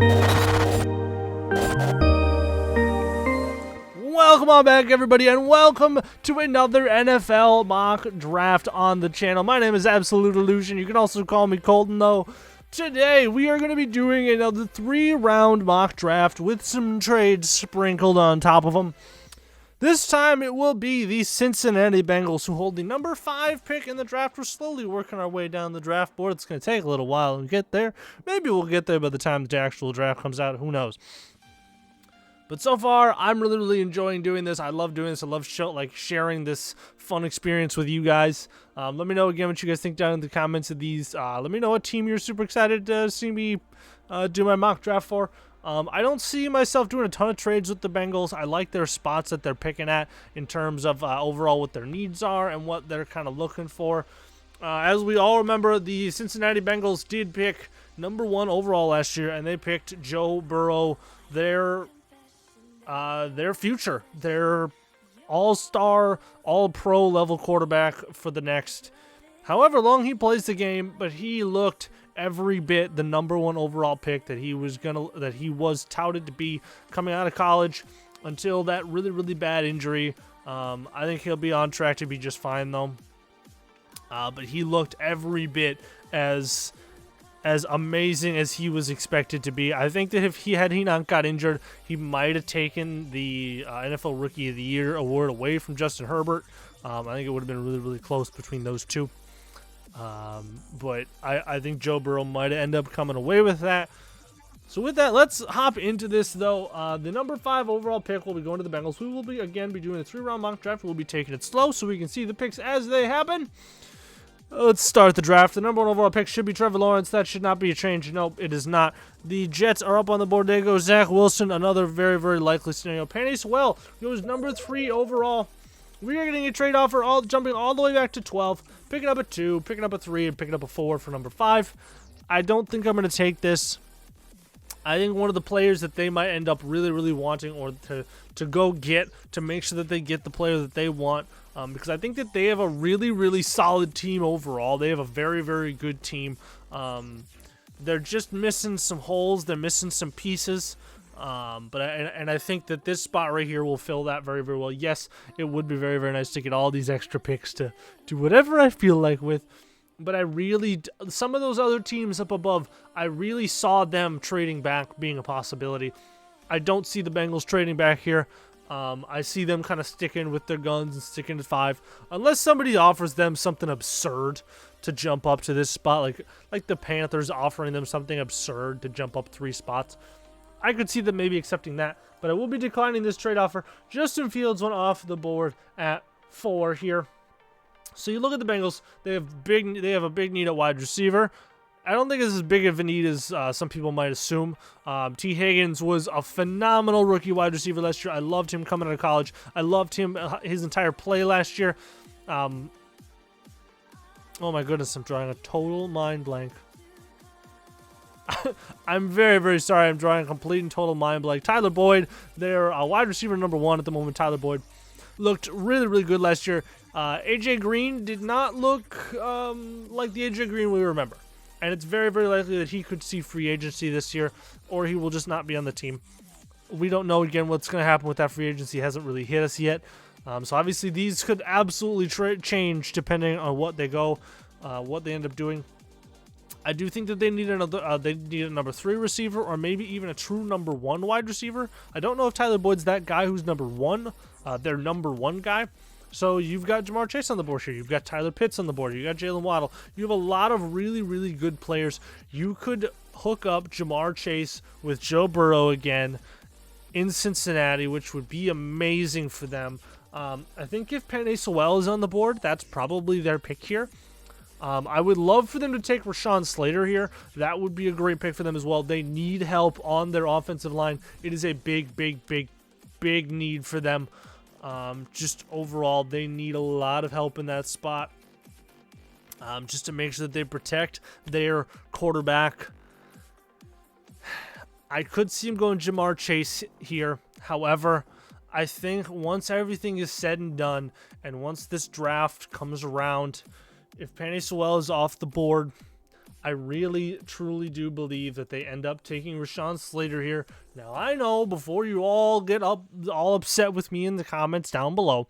Welcome on back, everybody, and welcome to another NFL mock draft on the channel. My name is Absolute Illusion. You can also call me Colton, though. Today, we are going to be doing another 3-round mock draft with some trades sprinkled on top of them. This time, it will be the Cincinnati Bengals, who hold the number 5 pick in the draft. We're slowly working our way down the draft board. It's going to take a little while to get there. Maybe we'll get there by the time the actual draft comes out. Who knows? But so far, I'm really enjoying doing this. I love doing this. I love sharing this fun experience with you guys. Let me know again what you guys think down in the comments of these. Let me know what team you're super excited to see me do my mock draft for. I don't see myself doing a ton of trades with the Bengals. I like their spots that they're picking at in terms of overall what their needs are and what they're kind of looking for. As we all remember, the Cincinnati Bengals did pick number 1 overall last year, and they picked Joe Burrow, their future, their all-star, all-pro level quarterback for the next however long he plays the game. But he looked every bit the number 1 overall pick that he was touted to be coming out of college until that really bad injury. I think he'll be on track to be just fine, though. But he looked every bit as amazing as he was expected to be. I think that if he not got injured, he might have taken the NFL Rookie of the Year award away from Justin Herbert. I think it would have been really close between those two. But I think Joe Burrow might end up coming away with that. So with that, let's hop into this, though. The number 5 overall pick will be going to the Bengals. We will be doing a 3-round mock draft. We'll be taking it slow so we can see the picks as they happen. Let's start the draft. The number 1 overall pick should be Trevor Lawrence. That should not be a change. Nope, it is not. The Jets are up on the board. There goes Zach Wilson, another very likely scenario. Penny Sewell goes number 3 overall. We are getting a trade offer, jumping all the way back to 12, picking up a 2, picking up a 3, and picking up a 4 for number 5. I don't think I'm going to take this. I think one of the players that they might end up really wanting, or to go get, to make sure that they get the player that they want, because I think that they have a really solid team overall. They have a very good team. They're just missing some holes. They're missing some pieces. But I think that this spot right here will fill that very well. Yes, it would be very nice to get all these extra picks to do whatever I feel like with. But some of those other teams up above, I really saw them trading back being a possibility. I don't see the Bengals trading back here. I see them kind of sticking with their guns and sticking to 5, unless somebody offers them something absurd to jump up to this spot, like the Panthers offering them something absurd to jump up 3 spots. I could see them maybe accepting that, but I will be declining this trade offer. Justin Fields went off the board at 4 here. So you look at the Bengals; they have a big need at wide receiver. I don't think it's as big of a need as some people might assume. T. Higgins was a phenomenal rookie wide receiver last year. I loved him coming out of college. I loved him his entire play last year. Oh my goodness, I'm drawing a total mind blank. I'm very sorry. I'm drawing a complete and total mind blank. Tyler Boyd, they're wide receiver number 1 at the moment. Tyler Boyd looked really good last year. AJ Green did not look like the AJ Green we remember. And it's very likely that he could see free agency this year, or he will just not be on the team. We don't know, again, what's going to happen with that free agency. It hasn't really hit us yet. So obviously these could absolutely change depending on what they end up doing. I do think that they need a number 3 receiver, or maybe even a true number 1 wide receiver. I don't know if Tyler Boyd's that guy who's number 1, their number 1 guy. So you've got Jamar Chase on the board here. You've got Tyler Pitts on the board. You got Jalen Waddle. You have a lot of really good players. You could hook up Jamar Chase with Joe Burrow again in Cincinnati, which would be amazing for them. I think if Penny Sewell is on the board, that's probably their pick here. I would love for them to take Rashaan Slater here. That would be a great pick for them as well. They need help on their offensive line. It is a big need for them. Just overall, they need a lot of help in that spot. Just to make sure that they protect their quarterback. I could see him going Jamar Chase here. However, I think once everything is said and done, and once this draft comes around, if Penny Sewell is off the board, I really, truly do believe that they end up taking Rashaan Slater here. Now, I know before you all get all upset with me in the comments down below,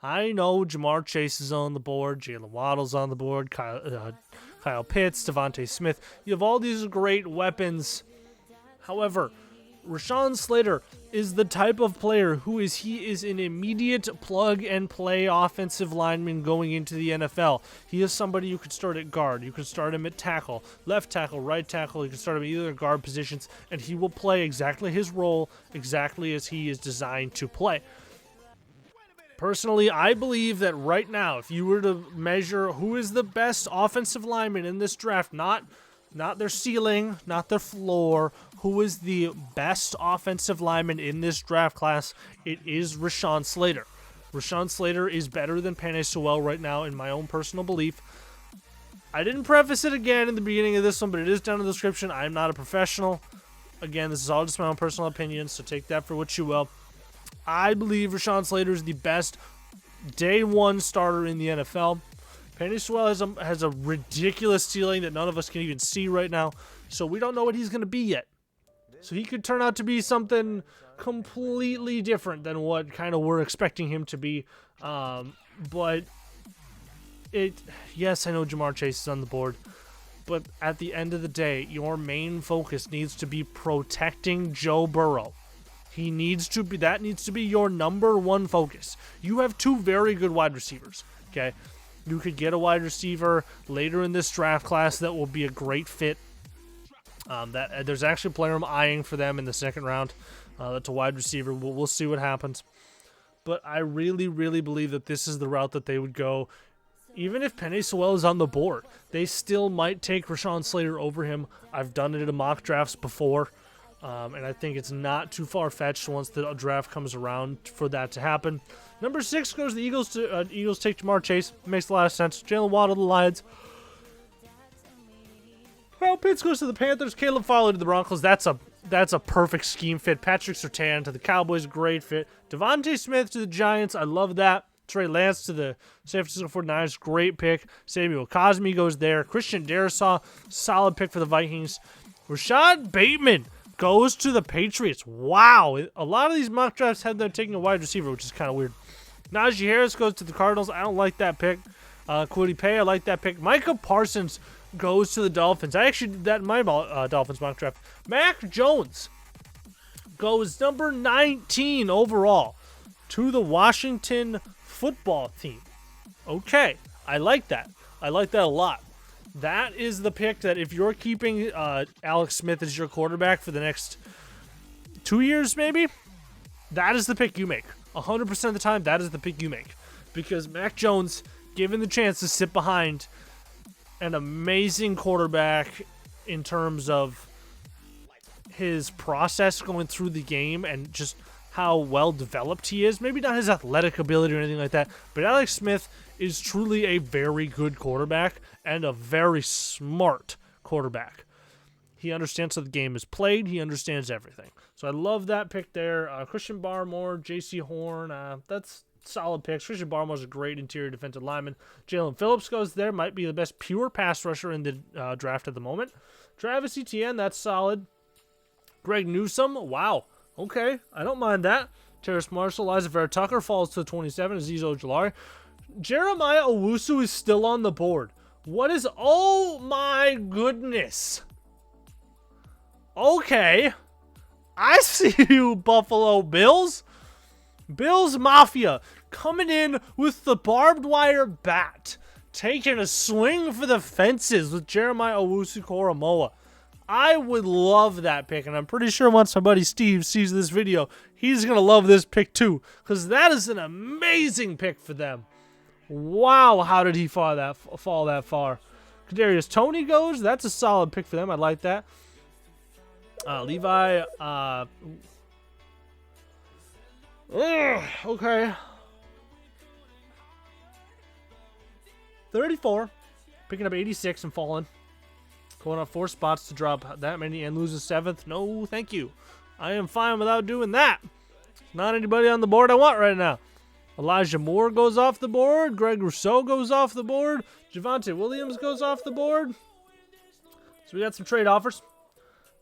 I know Ja'Marr Chase is on the board, Jalen Waddle's on the board, Kyle Pitts, Devontae Smith. You have all these great weapons. However, Rashaan Slater is the type of player he is an immediate plug-and-play offensive lineman going into the NFL. He is somebody you could start at guard. You could start him at tackle, left tackle, right tackle. You can start him at either guard positions, and he will play exactly his role, exactly as he is designed to play. Personally, I believe that right now, if you were to measure who is the best offensive lineman in this draft, not their ceiling, not their floor, who is the best offensive lineman in this draft class, it is Rashaan Slater. Rashaan Slater is better than Penei Sewell right now, in my own personal belief. I didn't preface it again in the beginning of this one, but it is down in the description. I'm not a professional. Again, this is all just my own personal opinion, so take that for what you will. I believe Rashaan Slater is the best day one starter in the NFL. Penei Sewell has a ridiculous ceiling that none of us can even see right now, so we don't know what he's going to be yet. So he could turn out to be something completely different than what kind of we're expecting him to be. But yes, I know Ja'Marr Chase is on the board, but at the end of the day, your main focus needs to be protecting Joe Burrow. That needs to be your number one focus. You have two very good wide receivers, okay? You could get a wide receiver later in this draft class that will be a great fit. There's actually a player I'm eyeing for them in the second round. That's a wide receiver. We'll see what happens. But I really, really believe that this is the route that they would go. Even if Penei Sewell is on the board, they still might take Rashaan Slater over him. I've done it in mock drafts before. And I think it's not too far-fetched once the draft comes around for that to happen. Number 6 goes to the Eagles. Eagles take Ja'Marr Chase. Makes a lot of sense. Jalen Waddle to the Lions. Kyle Pitts goes to the Panthers. Caleb Farley to the Broncos. That's a perfect scheme fit. Patrick Surtain to the Cowboys. Great fit. Devontae Smith to the Giants. I love that. Trey Lance to the San Francisco 49ers. Great pick. Samuel Cosme goes there. Christian Darrisaw. Solid pick for the Vikings. Rashad Bateman goes to the Patriots. Wow. A lot of these mock drafts had them taking a wide receiver, which is kind of weird. Najee Harris goes to the Cardinals. I don't like that pick. Kwity Paye, I like that pick. Micah Parsons goes to the Dolphins. I actually did that in my Dolphins mock draft. Mac Jones goes number 19 overall to the Washington football team. Okay. I like that. I like that a lot. That is the pick that if you're keeping Alex Smith as your quarterback for the next 2 years maybe, that is the pick you make. 100% of the time, that is the pick you make. Because Mac Jones, given the chance to sit behind an amazing quarterback in terms of his process going through the game and just how well developed he is, maybe not his athletic ability or anything like that, but Alex Smith is truly a very good quarterback and a very smart quarterback. He understands how the game is played. He understands everything. So I love that pick there. Christian Barmore, J.C. Horn, that's solid picks. Christian Barmore's a great interior defensive lineman. Jalen Phillips goes there. Might be the best pure pass rusher in the draft at the moment. Travis Etienne, that's solid. Greg Newsome, wow. Okay, I don't mind that. Terrace Marshall, Liza Vera-Tucker falls to 27. Azeez Ojulari. Jeremiah Owusu is still on the board. What is... Oh, my goodness. Okay. I see you, Buffalo Bills. Bills Mafia coming in with the barbed wire bat. Taking a swing for the fences with Jeremiah Owusu-Koramoah. I would love that pick, and I'm pretty sure once my buddy Steve sees this video, he's going to love this pick too, because that is an amazing pick for them. Wow, how did he fall that far? Kadarius Toney goes. That's a solid pick for them. I like that. Levi. Okay. 34. Picking up 86 and falling. Going up 4 spots to drop that many and lose a 7th. No, thank you. I am fine without doing that. Not anybody on the board I want right now. Elijah Moore goes off the board. Greg Rousseau goes off the board. Javonte Williams goes off the board. So we got some trade offers.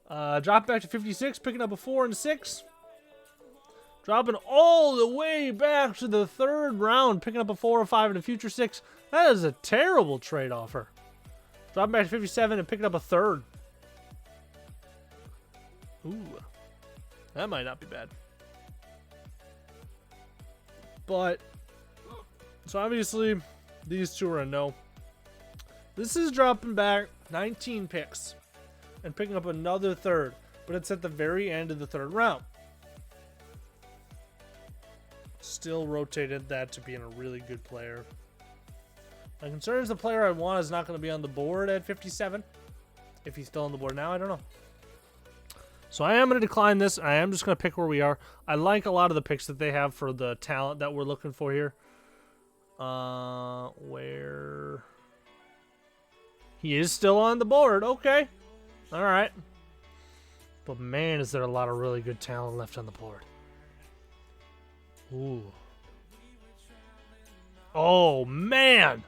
Drop back to 56, picking up a 4 and a 6. Dropping all the way back to the 3rd round, picking up a 4 or 5 and a future 6. That is a terrible trade offer. Dropping back to 57 and picking up a 3rd. Ooh, that might not be bad. But, so obviously, these two are a no. This is dropping back 19 picks and picking up another 3rd, but it's at the very end of the 3rd round. Still rotated that to being a really good player. My concern is the player I want is not going to be on the board at 57. If he's still on the board now, I don't know. So I am going to decline this. I am just going to pick where we are. I like a lot of the picks that they have for the talent that we're looking for here. Where he is still on the board. Okay. All right. But man, is there a lot of really good talent left on the board. Ooh. Oh, man.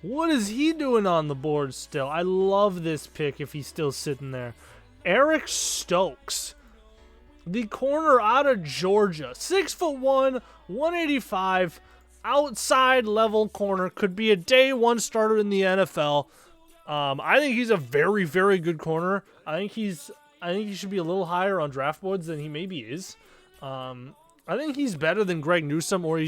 What is he doing on the board still? I love this pick if he's still sitting there. Eric Stokes, the corner out of Georgia. 6'1", 185, outside level corner. Could be a day 1 starter in the NFL. I think he's a very, very good corner. I think he should be a little higher on draft boards than he maybe is. I think he's better than Greg Newsome, or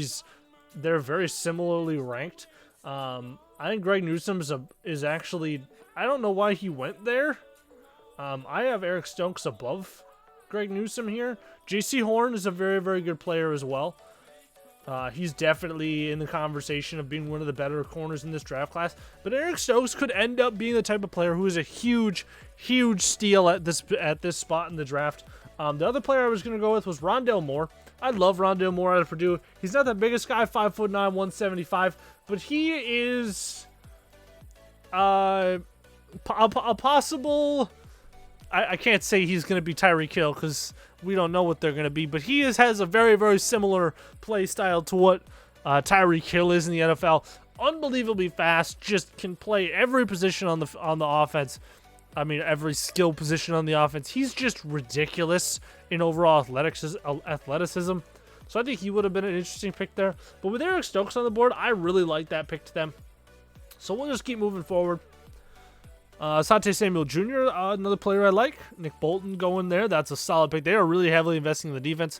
they're very similarly ranked. I think Greg Newsome is actually, I don't know why he went there. I have Eric Stokes above Greg Newsome here. J.C. Horn is a very, very good player as well. He's definitely in the conversation of being one of the better corners in this draft class. But Eric Stokes could end up being the type of player who is a huge, huge steal at this spot in the draft. The other player I was going to go with was Rondelle Moore. I love Rondelle Moore out of Purdue. He's not the biggest guy, 5'9", 175, but he is a possible. I can't say he's going to be Tyreek Hill because we don't know what they're going to be, but he has a very, very similar play style to what Tyreek Hill is in the NFL. Unbelievably fast, just can play every position on the offense. I mean, every skill position on the offense. He's just ridiculous in overall athleticism. So I think he would have been an interesting pick there. But with Eric Stokes on the board, I really like that pick to them. So we'll just keep moving forward. Asante Samuel Jr., another player I like. Nick Bolton going there. That's a solid pick. They are really heavily investing in the defense.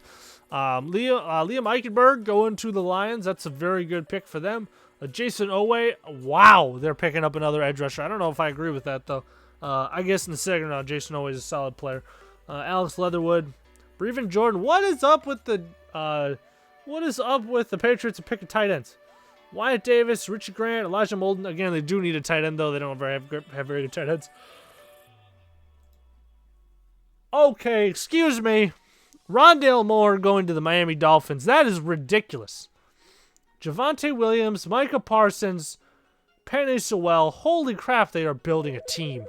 Liam Eichenberg going to the Lions. That's a very good pick for them. Jason Owe. Wow, they're picking up another edge rusher. I don't know if I agree with that, though. I guess in the 2nd round, Jason Owe is a solid player. Alex Leatherwood. Brevin Jordan. What is up with the Patriots to pick a tight ends? Wyatt Davis, Richie Grant, Elijah Molden. Again, they do need a tight end, though. They don't have very good tight ends. Okay, excuse me. Rondelle Moore going to the Miami Dolphins. That is ridiculous. Javonte Williams, Micah Parsons, Penny Sewell. Holy crap, they are building a team.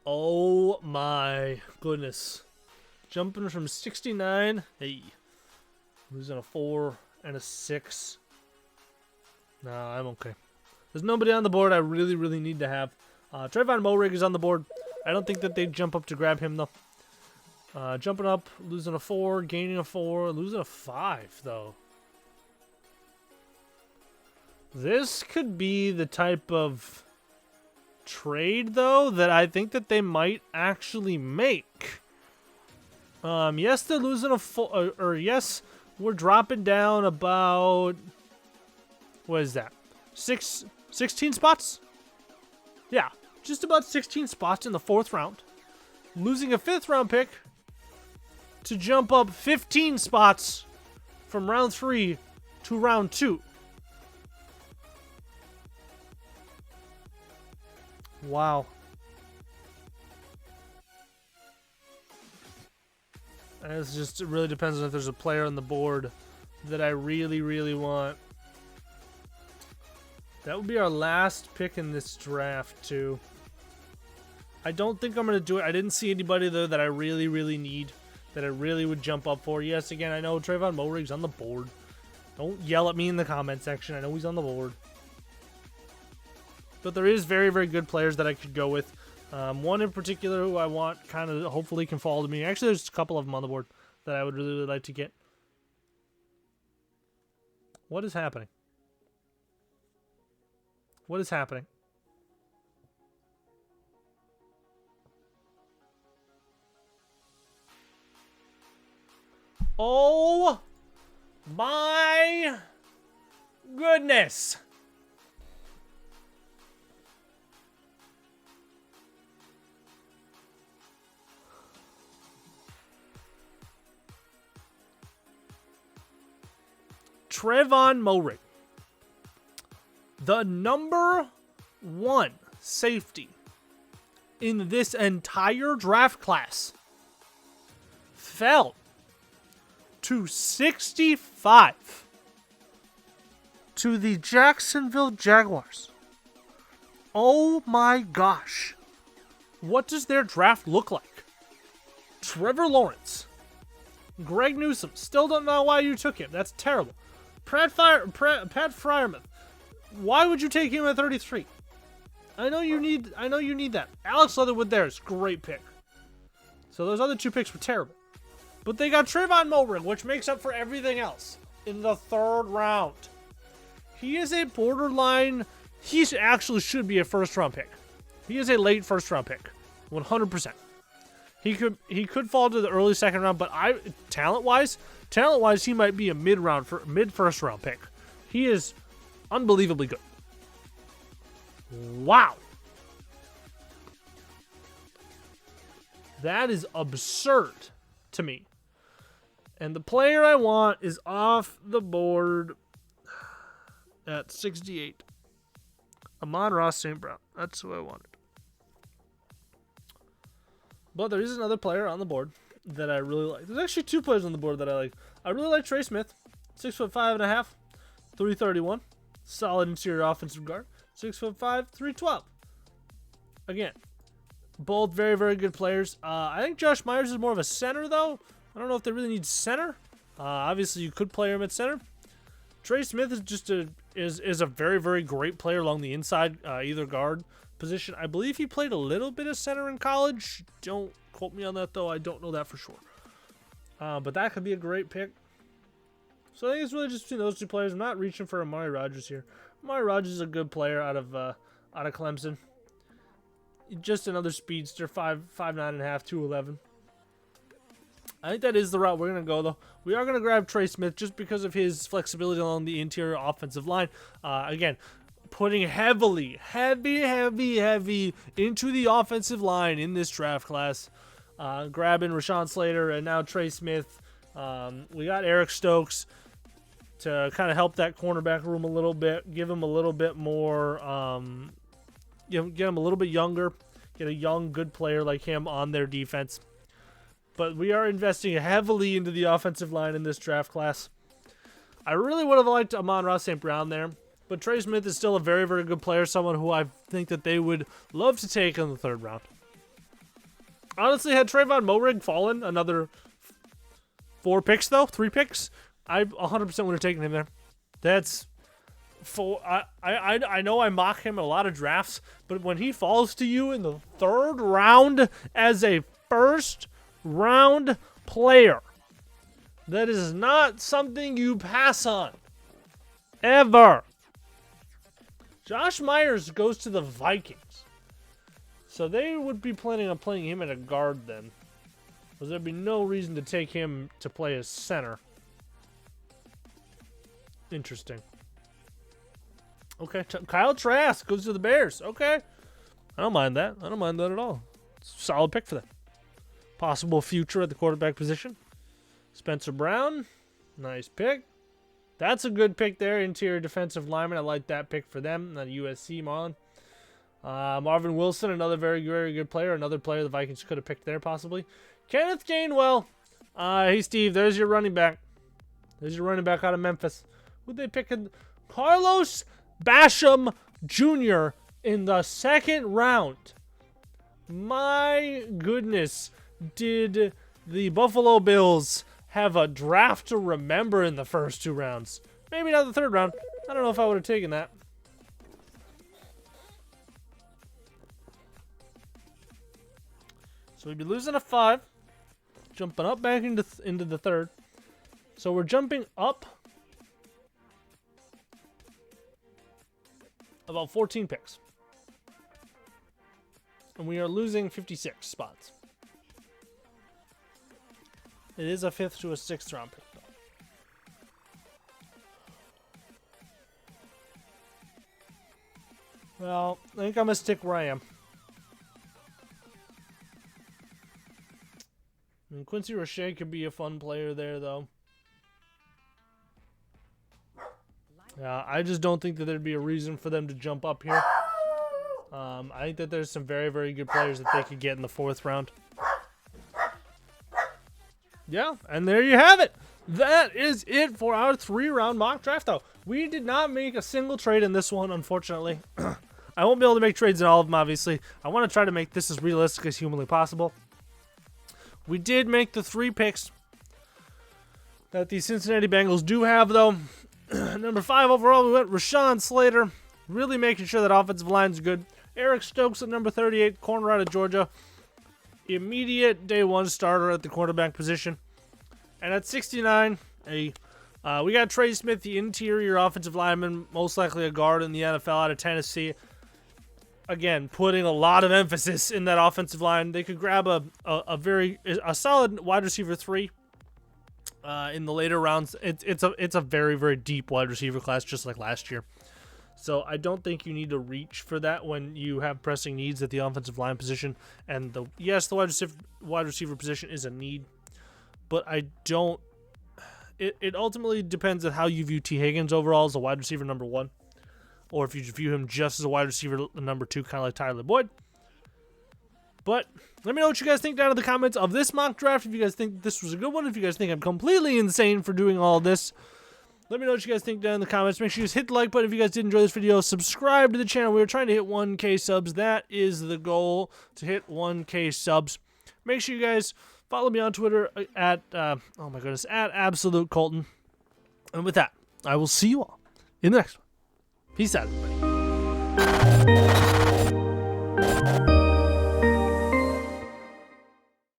Oh my goodness. Jumping from 69. Hey. Losing a 4 and a 6. Nah, I'm okay. There's nobody on the board I really, really need to have. Trayvon Moehrig is on the board. I don't think that they'd jump up to grab him, though. Jumping up, losing a 4, gaining a 4, losing a 5, though. This could be the type of trade, though, that I think that they might actually make. Yes, they're losing a 4, or yes, we're dropping down about, what is that? 16 spots? Yeah, just about 16 spots in the 4th round. Losing a 5th round pick to jump up 15 spots from round 3 to round 2. Wow. And it really depends on if there's a player on the board that I really, really want. That would be our last pick in this draft, too. I don't think I'm going to do it. I didn't see anybody, though, that I really, really need, that I really would jump up for. Yes, again, I know Trayvon Moehrig's on the board. Don't yell at me in the comment section. I know he's on the board. But there is very, very good players that I could go with. One in particular who I want kind of hopefully can fall to me. Actually, there's a couple of them on the board that I would really, really like to get. What is happening? What is happening? Oh my goodness. Trevon Moehrig, the number 1 safety in this entire draft class, fell to 65 to the Jacksonville Jaguars. Oh my gosh. What does their draft look like? Trevor Lawrence. Greg Newsome. Still don't know why you took him. That's terrible. Pat Freiermuth. Why would you take him at 33? I know you need that. Alex Leatherwood there is great pick. So those other 2 picks were terrible. But they got Trevon Moehrig, which makes up for everything else, in the 3rd round. He is a borderline. He actually should be a first-round pick. He is a late first-round pick, 100%. He could fall to the early second round, but talent-wise, he might be a mid-first-round pick. He is unbelievably good. Wow. That is absurd to me. And the player I want is off the board at 68. Amon-Ra St. Brown. That's who I wanted. But there is another player on the board that I really like. There's actually 2 players on the board that I like. I really like Trey Smith. 6'5.5", 331. Solid interior offensive guard. 6'5", 312. Again, both very, very good players. I think Josh Myers is more of a center, though. I don't know if they really need center. Obviously, you could play him at center. Trey Smith is just is a very, very great player along the inside, either guard position. I believe he played a little bit of center in college. Don't quote me on that, though. I don't know that for sure. But that could be a great pick. So I think it's really just between those 2 players. I'm not reaching for Amari Rodgers here. Amari Rodgers is a good player out of Clemson. Just another speedster, 5'9.5", 211. I think that is the route we're going to go, though. We are going to grab Trey Smith just because of his flexibility along the interior offensive line. Again, putting heavy into the offensive line in this draft class. Grabbing Rashaan Slater and now Trey Smith. We got Eric Stokes to kind of help that cornerback room a little bit. Give him a little bit more, get him a little bit younger. Get a young, good player like him on their defense. But we are investing heavily into the offensive line in this draft class. I really would have liked Amon-Ra St. Brown there. But Trey Smith is still a very, very good player. Someone who I think that they would love to take in the 3rd round. Honestly, had Trevon Moehrig fallen another 4 picks, though, 3 picks, I 100% would have taken him there. That's... I know I mock him in a lot of drafts, but when he falls to you in the 3rd round as a first-round player, that is not something you pass on. Ever. Josh Myers goes to the Vikings. So they would be planning on playing him at a guard then. Because there'd be no reason to take him to play as center. Interesting. Okay, Kyle Trask goes to the Bears. Okay. I don't mind that. I don't mind that at all. Solid pick for them. Possible future at the quarterback position. Spencer Brown. Nice pick. That's a good pick there. Interior defensive lineman. I like that pick for them. Not USC, Marlon. Marvin Wilson, another very, very good player. Another player the Vikings could have picked there, possibly. Kenneth Gainwell. Hey, Steve, there's your running back. There's your running back out of Memphis. Who'd they pick? Carlos Basham Jr. in the 2nd round. My goodness. Did the Buffalo Bills have a draft to remember in the first 2 rounds? Maybe not the 3rd round. I don't know if I would have taken that. So we'd be losing a 5, jumping up back into the third. So we're jumping up about 14 picks. And we are losing 56 spots. It is a 5th to a 6th round pick, though. Well, I think I'm going to stick where I am. I mean, Quincy Roche could be a fun player there, though. Yeah, I just don't think that there'd be a reason for them to jump up here. I think that there's some very, very good players that they could get in the 4th round. Yeah, and there you have it. That is it for our 3-round mock draft, though. We did not make a single trade in this one, unfortunately. I won't be able to make trades in all of them, obviously. I want to try to make this as realistic as humanly possible. We did make the 3 picks that the Cincinnati Bengals do have, though. Number 5 overall, we went Rashaan Slater, really making sure that offensive line's good. Eric Stokes at number 38, corner out of Georgia. Immediate day 1 starter at the quarterback position. And at 69, we got Trey Smith, the interior offensive lineman, most likely a guard in the NFL out of Tennessee. Again, putting a lot of emphasis in that offensive line. They could grab a solid wide receiver 3 in the later rounds. It's a very, very deep wide receiver class, just like last year. So I don't think you need to reach for that when you have pressing needs at the offensive line position. And yes, the wide receiver position is a need, but I don't. It ultimately depends on how you view T. Higgins overall as a wide receiver number 1, or if you view him just as a wide receiver number 2, kind of like Tyler Boyd. But let me know what you guys think down in the comments of this mock draft. If you guys think this was a good one, if you guys think I'm completely insane for doing all this, let me know what you guys think down in the comments. Make sure you just hit the like button if you guys did enjoy this video. Subscribe to the channel. We're trying to hit 1K subs. That is the goal, to hit 1K subs. Make sure you guys follow me on Twitter at, at Absolute Colton. And with that, I will see you all in the next one. Peace out, everybody.